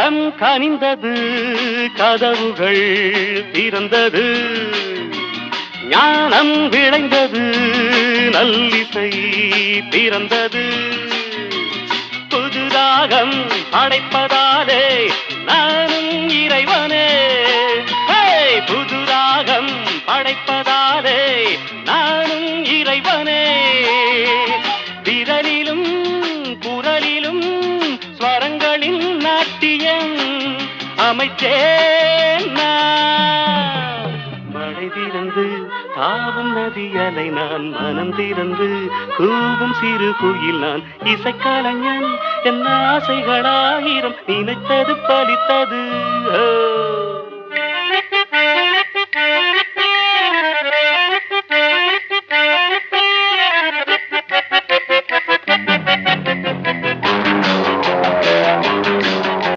ராகம் கனிந்தது, கதவுகள் திறந்தது, ஞானம் விளைந்தது, நல்லிசை பிறந்தது. புது ராகம் படைப்பதாலே நானும் இறைவனே, புது ராகம் படைப்பதாலே நானும் இறைவனே. விரலிலும் குரலிலும் ஸ்வரங்களின் நாட்டியம் அமைத்தேன் நான். மழை திறந்து தாவும் நதியலை நான், மனம் திறந்து கூவும் சிறு குயில் நான். இசைக்கலைஞன் என் ஆசைகளாயிரம் நினைத்தது பலித்தது.